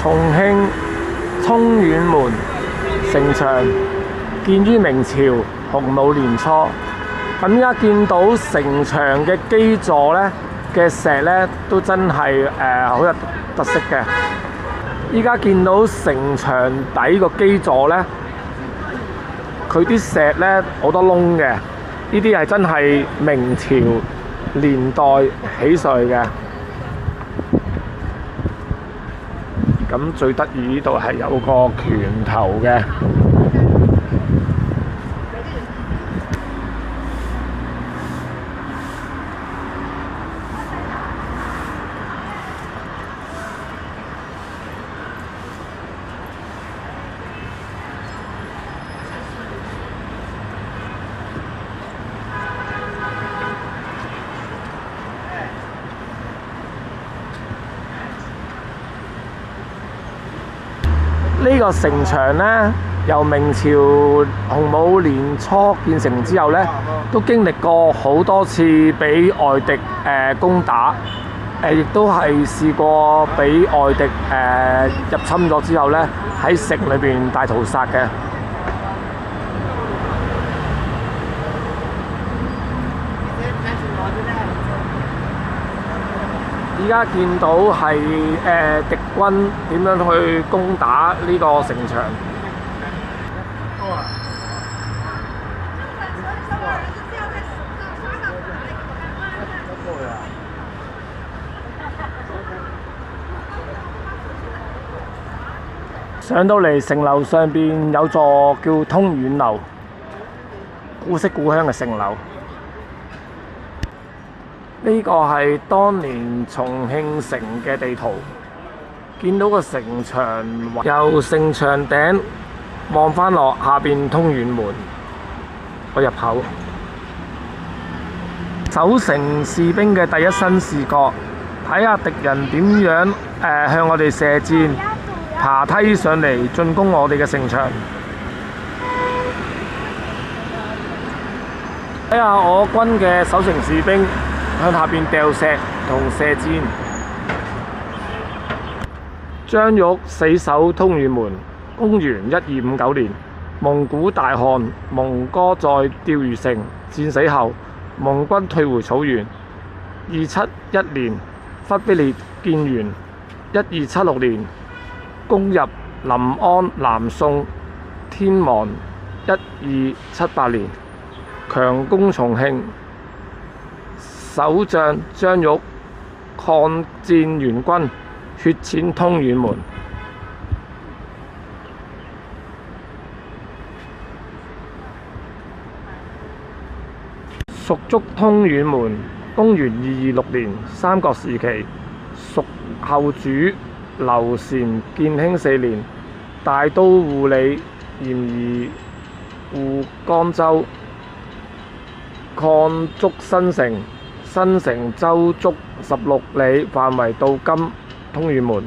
重慶通遠門城牆建於明朝洪武年初。咁依家見到城牆嘅基座咧嘅石咧，都真係好有特色嘅。依家見到城牆底個基座咧，佢啲石咧好多窿嘅，呢啲係真係明朝年代起上嚟嘅。咁最得意呢度係有個拳頭嘅。呢個城牆呢，由明朝洪武年初建成之後呢，都經歷過好多次俾外敵攻打，亦都係試過俾外敵入侵咗之後呢，喺城裏邊大屠殺嘅。而家見到係敵軍點樣去攻打呢個城牆。上到嚟城樓上邊有座叫通遠樓，古色古香嘅城樓。呢個係當年重慶城嘅地圖，見到個城牆由城牆頂望返落下邊通遠門個入口，守城士兵嘅第一身視角，睇下敵人點樣向我哋射箭，爬梯上嚟進攻我哋嘅城牆。睇下我軍嘅守城士兵向下邊掉石同射箭。張玉死守通遠門。公元1259年，蒙古大汗蒙哥在釣魚城戰死後，蒙軍退回草原。271年，忽必烈建元。1276年，攻入臨安南宋。天亡。1278年，強攻重慶。守將張玉抗戰元軍，血濺通遠門。蜀築通遠門，公元226年，三國時期，蜀後主劉禪建興4年，大都護理嚴宜護江州，抗築新城。新城周足16里，範圍到今通遠門。